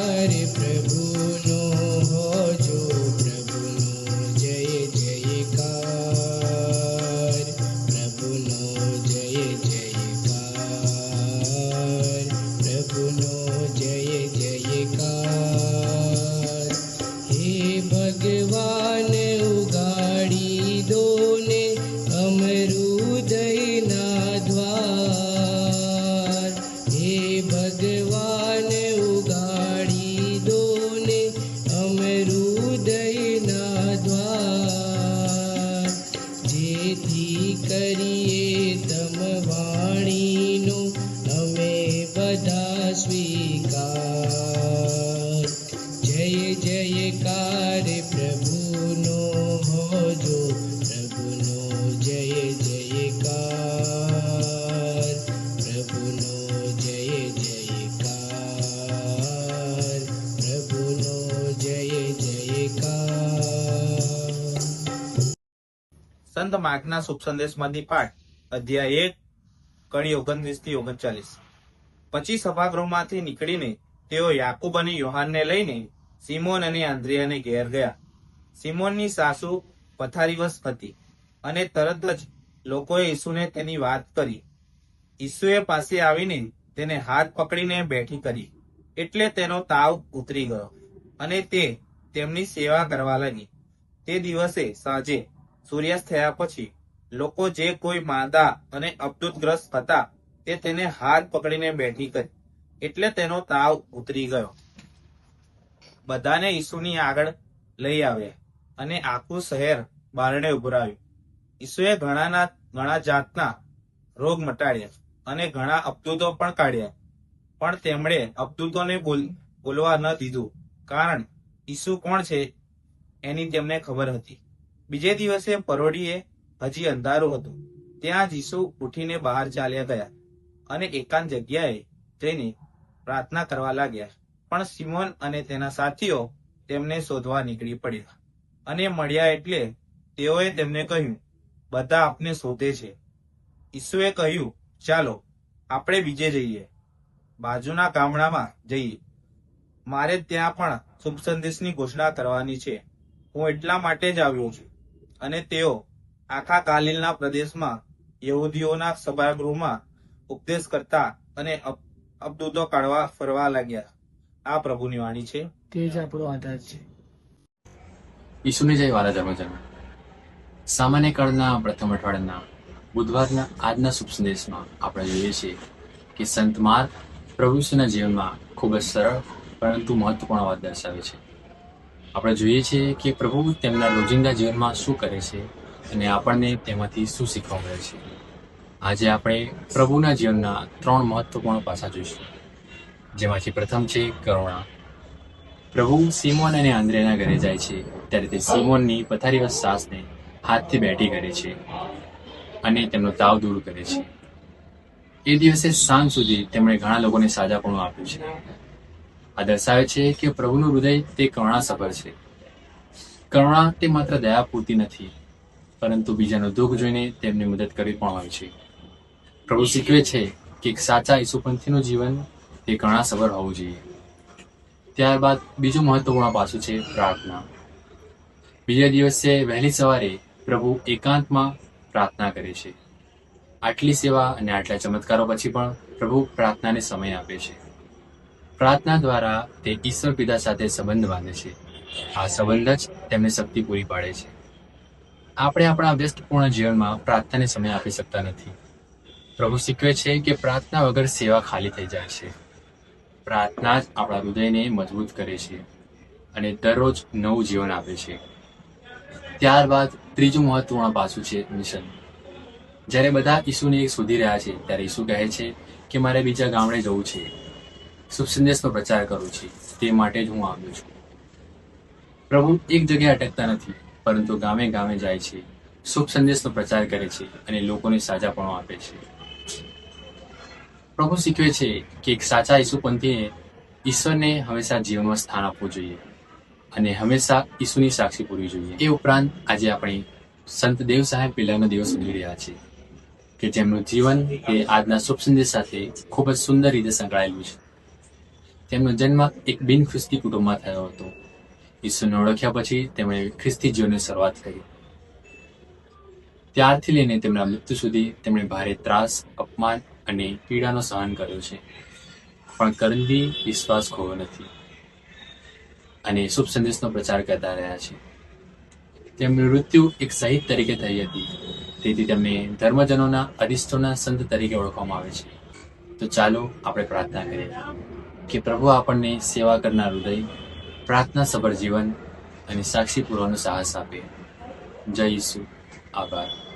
જયકાર પ્રભુનો હોજો, પ્રભુનો જય જયકાર, પ્રભુનો જય જયકાર, પ્રભુનો જય જયકાર. હે ભગવાન ઉગાડી દો ને અમૃદયના દ્વાર, હે ભગવાન ઉગાડી દો ને અમૃદયના દ્વાર. જેથી કરીએ તમ વાણીનો અમે બધા સ્વીકાર. જય જયકાર પ્રભુનો હોજો, પ્રભુનો જય જયકાર, પ્રભુનો જય જયકાર, પ્રભુનો જય જયકાર. સંત માર્કના શુભ સંદેશમાંથી પાઠ અધ્યાય 1 કડી 29 થી 39. પછી સભાગૃહમાંથી નીકળીને તેઓ યાકૂબ અને યોહાનને લઈને સિમોન અને આંદ્રિયાને ઘેર ગયા. સિમોનની સાસુ પથારીવશ હતી અને તરત જ લોકોએ ઈસુને તેની વાત કરી. ઈસુએ પાસે આવીને તેને હાથ પકડીને બેઠી કરી, એટલે તેનો તાવ ઉતરી ગયો અને તે તેમની સેવા કરવા લાગી. તે દિવસે સાંજે સૂર્યાસ્ત થયા પછી લોકો જે કોઈ માંદા અને અપદૂતગ્રસ્ત હતા તે તેને હાથ પકડીને બેઠી કરી, એટલે તેનો તાવ ઉતરી ગયો. બધાને ઈસુની આગળ લઈ આવ્યા અને આખું શહેર બારણે ઉભરાયું. ઈસુએ ઘણા જાતના રોગ મટાડ્યા અને ઘણા અપદૂતો પણ કાઢ્યા, પણ તેમણે અપદૂતોને બોલવા ન દીધું, કારણ ઈસુ કોણ છે એની તેમને ખબર હતી. બીજે દિવસે પરોઢીએ હજી અંધારું હતું. ત્યાં જ ઈસુ ઉઠીને બહાર ચાલ્યા ગયા અને એકાંત જગ્યાએ જઈને પ્રાર્થના કરવા લાગ્યા. પણ સિમોન અને તેના સાથીઓ તેમને શોધવા નીકળી પડ્યા અને મળ્યા એટલે તેઓએ તેમને કહ્યું, બધા આપને શોધે છે. ઈસુએ કહ્યું, ચાલો આપણે બીજે જઈએ, બાજુના ગામડામાં જઈએ. મારે ત્યાં પણ શુભ સંદેશની ઘોષણા કરવાની છે. હું એટલા માટે જ આવ્યો છું. અને તેઓ આખા ગાલિલના પ્રદેશમાં યહૂદીઓના સભાગૃહમાં ઉપદેશ કરતા અને અપદૂતો કાઢવા ફરવા લાગ્યા. આ પ્રભુની વાણી છે. તે જ આપણો આધાર છે. ઈસુને જય વાલા ધર્મજનો. સામાન્ય કાળના પ્રથમ અઠવાડિયાના બુધવારના આજના શુભ સંદેશમાં આપણે જોઈએ છીએ કે સંત માર્ક પ્રભુ ઈસુના જીવનમાં ખૂબ જ સરળ પરંતુ મહત્વપૂર્ણ વાત દર્શાવે છે. આપણે જોઈએ છીએ કે પ્રભુ તેમના રોજિંદા જીવનમાં શું કરે છે અને આપણને તેમાંથી શું શીખવા મળે છે. આજે આપણે પ્રભુના જીવનના 3 મહત્વપૂર્ણ પાસા જોઈશું, જેમાંથી પ્રથમ છે કરુણા. પ્રભુ સિમોન અને આંદ્રેના ઘરે જાય છે ત્યારે તે સિમોનની પથારીવશ સાસને હાથથી બેઠી કરે છે અને તેમનો તાવ દૂર કરે છે. એ દિવસે સાંજ સુધી તેમણે ઘણા લોકોને સાજાપણું આપ્યું છે. આ દર્શાવે છે કે પ્રભુનું હૃદય તે કરુણાસભર છે. કરુણા તે માત્ર દયા પૂરતી નથી, પરંતુ બીજાનું દુઃખ જોઈને તેમની મદદ કરવી પણ હોય છે. પ્રભુ શીખવે છે કે એક સાચા ઈસુપંથીનું જીવન તે કરુણાસભર હોવું જોઈએ. ત્યારબાદ બીજું મહત્વપૂર્ણ પાસું છે પ્રાર્થના. બીજા દિવસે વહેલી સવારે પ્રભુ એકાંતમાં પ્રાર્થના કરે છે. આટલી સેવા અને આટલા ચમત્કારો પછી પણ પ્રભુ પ્રાર્થનાને સમય આપે છે. પ્રાર્થના દ્વારા તે ઈશ્વર પિતા સાથે સંબંધ બાંધે છે. આ સંબંધ જ તેમને શક્તિ પૂરી પાડે છે. આપણે આપણા વ્યસ્તપૂર્ણ જીવનમાં પ્રાર્થનાને સમય આપી શકતા નથી. પ્રભુ શીખવે છે કે પ્રાર્થના વગર સેવા ખાલી થઈ જાય છે. પ્રાર્થના જ આપણા હૃદયને મજબૂત કરે છે અને દરરોજ નવું જીવન આપે છે. ત્યારબાદ ત્રીજું મહત્વપૂર્ણ પાસું છે મિશન. જ્યારે બધા ઈસુને શોધી રહ્યા છે ત્યારે ઈસુ કહે છે કે મારે બીજા ગામડે જવું છે, શુભ સંદેશનો પ્રચાર કરવો છે, તે માટે જ હું આવ્યો છું. પ્રભુ એક જગ્યાએ અટકતા નથી, પરંતુ ગામે ગામે જાય છે, શુભ સંદેશનો પ્રચાર કરે છે અને લોકોને સાજાપણું આપે છે. પ્રભુ શીખવે છે કે એક સાચા ઈસુપંથીને ઈશ્વરને હંમેશા જીવનમાં સ્થાન આપવું જોઈએ અને હંમેશા ઈસુની સાક્ષી પૂરવી જોઈએ. એ ઉપરાંત આજે આપણે સંત દેવ સાહેબ પિલ્લાઈનો દિવસ ઉજવી રહ્યા છીએ કે જેમનું જીવન એ આજના શુભ સંદેશ સાથે ખૂબ જ સુંદર રીતે સંકળાયેલું છે. તેમનો જન્મ એક બિન ખ્રિસ્તી કુટુંબમાં થયો હતો. ઈસુને ઓળખ્યા પછી તેમણે ખ્રિસ્તી જીવનની શરૂઆત કરી. ત્યારથી લઈને તેમના મૃત્યુ સુધી તેમણે ભારે ત્રાસ, અપમાન અને પીડાનો સહન કર્યો છે, પણ કદી વિશ્વાસ ખોયો નથી અને શુભ સંદેશનો પ્રચાર કરતા રહ્યા છે. તેમનું મૃત્યુ એક શહીદ તરીકે થઈ હતી, તેથી તેમને ધર્મજનોના અરિષ્ટોના સંત તરીકે ઓળખવામાં આવે છે. તો ચાલો આપણે પ્રાર્થના કરીએ કે પ્રભુ આપણને સેવા કરનાર હૃદય, પ્રાર્થના સભર જીવન અને સાક્ષી પૂરવાનો સાહસ આપે. જય ઈસુ. આભાર.